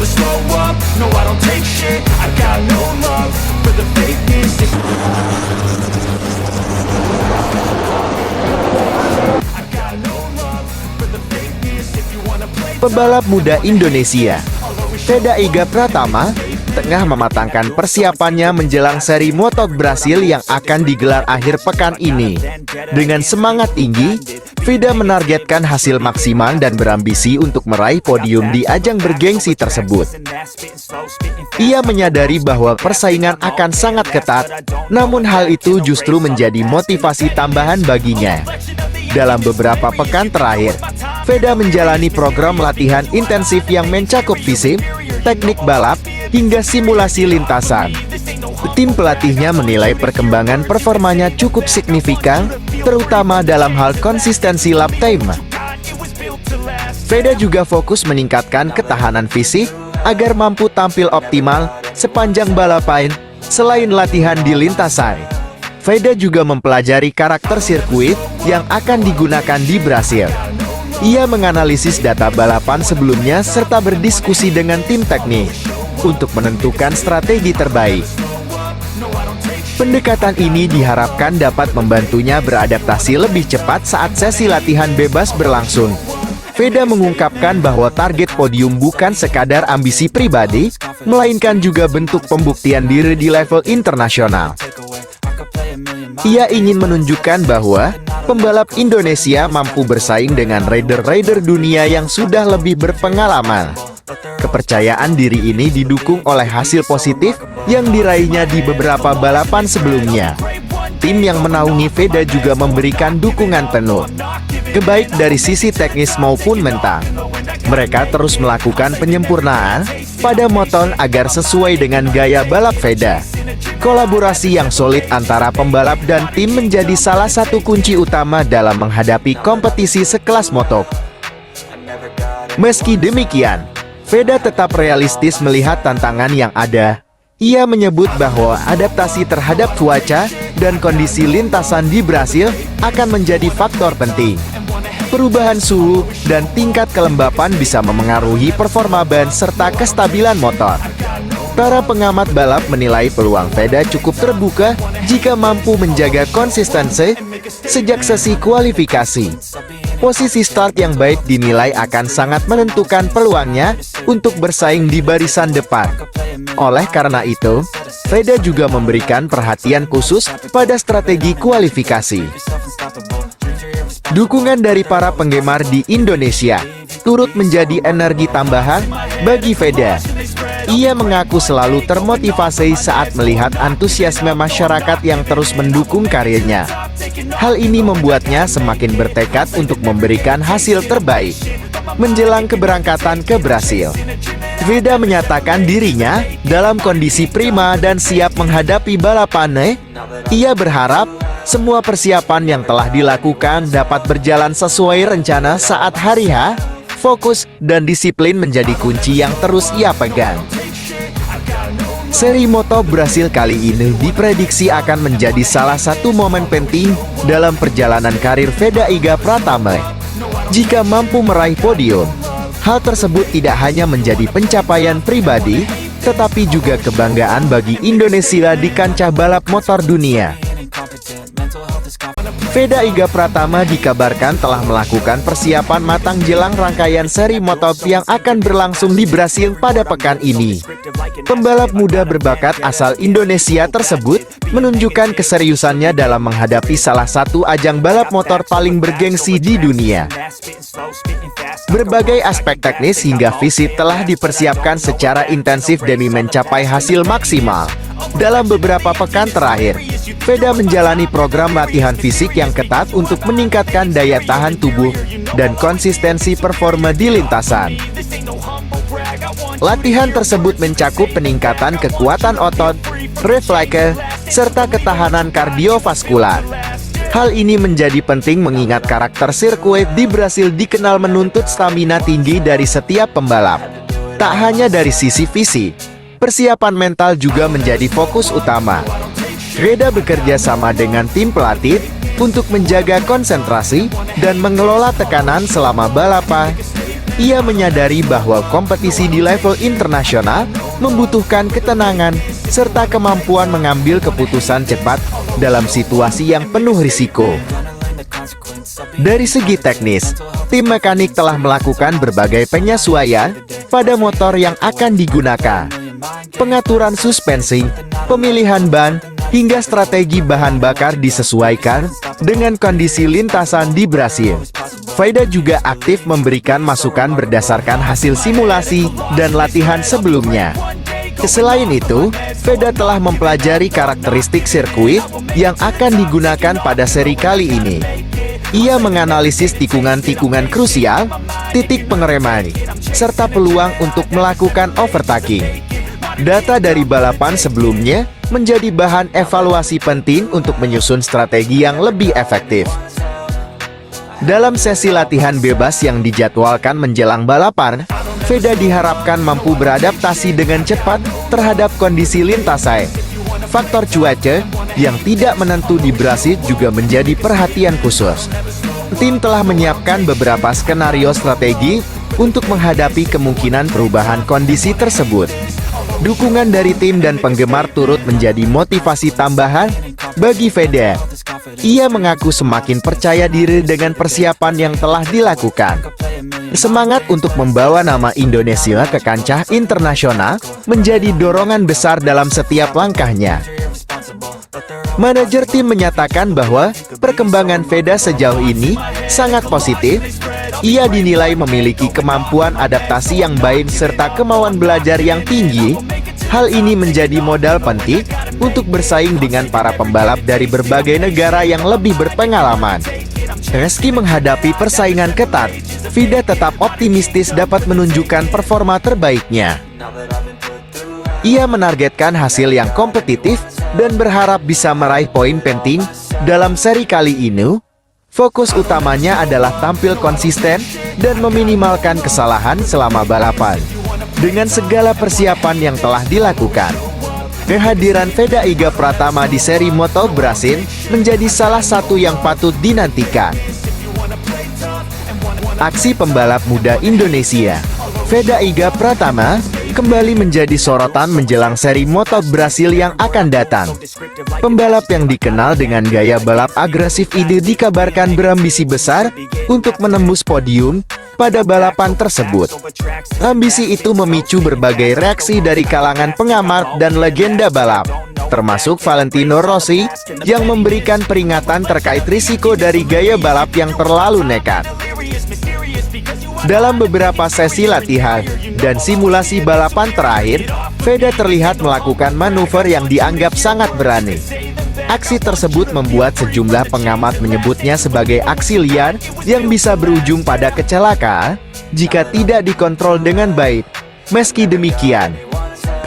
never slow up, no I don't take shit, I got no love for the fakeness. I got no love for the fakeness. If you wanna play Pebalap muda Indonesia, Veda Iga Pratama, tengah mematangkan persiapannya menjelang seri Moto2 Brasil yang akan digelar akhir pekan ini. Dengan semangat tinggi, Veda menargetkan hasil maksimal dan berambisi untuk meraih podium di ajang bergengsi tersebut. Ia menyadari bahwa persaingan akan sangat ketat, namun hal itu justru menjadi motivasi tambahan baginya. Dalam beberapa pekan terakhir, Veda menjalani program latihan intensif yang mencakup fisik, teknik balap, hingga simulasi lintasan. Tim pelatihnya menilai perkembangan performanya cukup signifikan, terutama dalam hal konsistensi lap time. Veda juga fokus meningkatkan ketahanan fisik agar mampu tampil optimal sepanjang balapan selain latihan di lintasan. Veda juga mempelajari karakter sirkuit yang akan digunakan di Brasil. Ia menganalisis data balapan sebelumnya serta berdiskusi dengan tim teknik untuk menentukan strategi terbaik. Pendekatan ini diharapkan dapat membantunya beradaptasi lebih cepat saat sesi latihan bebas berlangsung. Veda mengungkapkan bahwa target podium bukan sekadar ambisi pribadi, melainkan juga bentuk pembuktian diri di level internasional. Ia ingin menunjukkan bahwa pembalap Indonesia mampu bersaing dengan rider-rider dunia yang sudah lebih berpengalaman. Kepercayaan diri ini didukung oleh hasil positif yang diraihnya di beberapa balapan sebelumnya. Tim yang menaungi Veda juga memberikan dukungan penuh, baik dari sisi teknis maupun mental. Mereka terus melakukan penyempurnaan pada motor agar sesuai dengan gaya balap Veda. Kolaborasi yang solid antara pembalap dan tim menjadi salah satu kunci utama dalam menghadapi kompetisi sekelas Moto2. Meski demikian, Veda tetap realistis melihat tantangan yang ada. Ia menyebut bahwa adaptasi terhadap cuaca dan kondisi lintasan di Brasil akan menjadi faktor penting. Perubahan suhu dan tingkat kelembapan bisa memengaruhi performa ban serta kestabilan motor. Para pengamat balap menilai peluang Veda cukup terbuka jika mampu menjaga konsistensi sejak sesi kualifikasi. Posisi start yang baik dinilai akan sangat menentukan peluangnya untuk bersaing di barisan depan. Oleh karena itu, Veda juga memberikan perhatian khusus pada strategi kualifikasi. Dukungan dari para penggemar di Indonesia turut menjadi energi tambahan bagi Veda. Ia mengaku selalu termotivasi saat melihat antusiasme masyarakat yang terus mendukung karirnya. Hal ini membuatnya semakin bertekad untuk memberikan hasil terbaik menjelang keberangkatan ke Brasil. Veda menyatakan dirinya dalam kondisi prima dan siap menghadapi balapannya. Ia berharap semua persiapan yang telah dilakukan dapat berjalan sesuai rencana saat hari H. Fokus dan disiplin menjadi kunci yang terus ia pegang. Seri Moto2 Brasil kali ini diprediksi akan menjadi salah satu momen penting dalam perjalanan karir Veda Iga Pratama. Jika mampu meraih podium, hal tersebut tidak hanya menjadi pencapaian pribadi, tetapi juga kebanggaan bagi Indonesia di kancah balap motor dunia. Veda Iga Pratama dikabarkan telah melakukan persiapan matang jelang rangkaian seri Moto2 yang akan berlangsung di Brasil pada pekan ini. Pembalap muda berbakat asal Indonesia tersebut menunjukkan keseriusannya dalam menghadapi salah satu ajang balap motor paling bergengsi di dunia. Berbagai aspek teknis hingga fisik telah dipersiapkan secara intensif demi mencapai hasil maksimal. Dalam beberapa pekan terakhir, Veda menjalani program latihan fisik yang ketat untuk meningkatkan daya tahan tubuh dan konsistensi performa di lintasan. Latihan tersebut mencakup peningkatan kekuatan otot, refleks, serta ketahanan kardiovaskular. Hal ini menjadi penting mengingat karakter sirkuit di Brasil dikenal menuntut stamina tinggi dari setiap pembalap. Tak hanya dari sisi fisik, persiapan mental juga menjadi fokus utama. Veda bekerja sama dengan tim pelatih untuk menjaga konsentrasi dan mengelola tekanan selama balapan. Ia menyadari bahwa kompetisi di level internasional membutuhkan ketenangan serta kemampuan mengambil keputusan cepat dalam situasi yang penuh risiko. Dari segi teknis, tim mekanik telah melakukan berbagai penyesuaian pada motor yang akan digunakan. Pengaturan suspensi, pemilihan ban, hingga strategi bahan bakar disesuaikan dengan kondisi lintasan di Brasil. Veda juga aktif memberikan masukan berdasarkan hasil simulasi dan latihan sebelumnya. Selain itu, Veda telah mempelajari karakteristik sirkuit yang akan digunakan pada seri kali ini. Ia menganalisis tikungan-tikungan krusial, titik pengereman, serta peluang untuk melakukan overtaking. Data dari balapan sebelumnya menjadi bahan evaluasi penting untuk menyusun strategi yang lebih efektif. Dalam sesi latihan bebas yang dijadwalkan menjelang balapan, Veda diharapkan mampu beradaptasi dengan cepat terhadap kondisi lintasan. Faktor cuaca yang tidak menentu di Brasil juga menjadi perhatian khusus. Tim telah menyiapkan beberapa skenario strategi untuk menghadapi kemungkinan perubahan kondisi tersebut. Dukungan dari tim dan penggemar turut menjadi motivasi tambahan bagi Veda. Ia mengaku semakin percaya diri dengan persiapan yang telah dilakukan. Semangat untuk membawa nama Indonesia ke kancah internasional menjadi dorongan besar dalam setiap langkahnya. Manajer tim menyatakan bahwa perkembangan Veda sejauh ini sangat positif. Ia dinilai memiliki kemampuan adaptasi yang baik serta kemauan belajar yang tinggi. Hal ini menjadi modal penting untuk bersaing dengan para pembalap dari berbagai negara yang lebih berpengalaman. Meski menghadapi persaingan ketat, Veda tetap optimistis dapat menunjukkan performa terbaiknya. Ia menargetkan hasil yang kompetitif dan berharap bisa meraih poin penting dalam seri kali ini. Fokus utamanya adalah tampil konsisten dan meminimalkan kesalahan selama balapan. Dengan segala persiapan yang telah dilakukan, kehadiran Veda Iga Pratama di seri Moto Brasil menjadi salah satu yang patut dinantikan. Aksi pembalap muda Indonesia, Veda Iga Pratama, kembali menjadi sorotan menjelang seri Moto Brasil yang akan datang. Pembalap yang dikenal dengan gaya balap agresif ini dikabarkan berambisi besar untuk menembus podium pada balapan tersebut. Ambisi itu memicu berbagai reaksi dari kalangan pengamat dan legenda balap, termasuk Valentino Rossi, yang memberikan peringatan terkait risiko dari gaya balap yang terlalu nekat. Dalam beberapa sesi latihan dan simulasi balapan terakhir, Veda terlihat melakukan manuver yang dianggap sangat berani. Aksi tersebut membuat sejumlah pengamat menyebutnya sebagai aksi liar yang bisa berujung pada kecelakaan jika tidak dikontrol dengan baik. Meski demikian,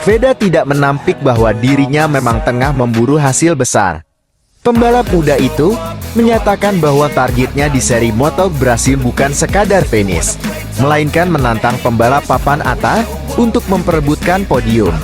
Veda tidak menampik bahwa dirinya memang tengah memburu hasil besar. Pembalap muda itu menyatakan bahwa targetnya di seri Moto Brasil bukan sekadar finish, melainkan menantang pembalap papan atas untuk memperebutkan podium.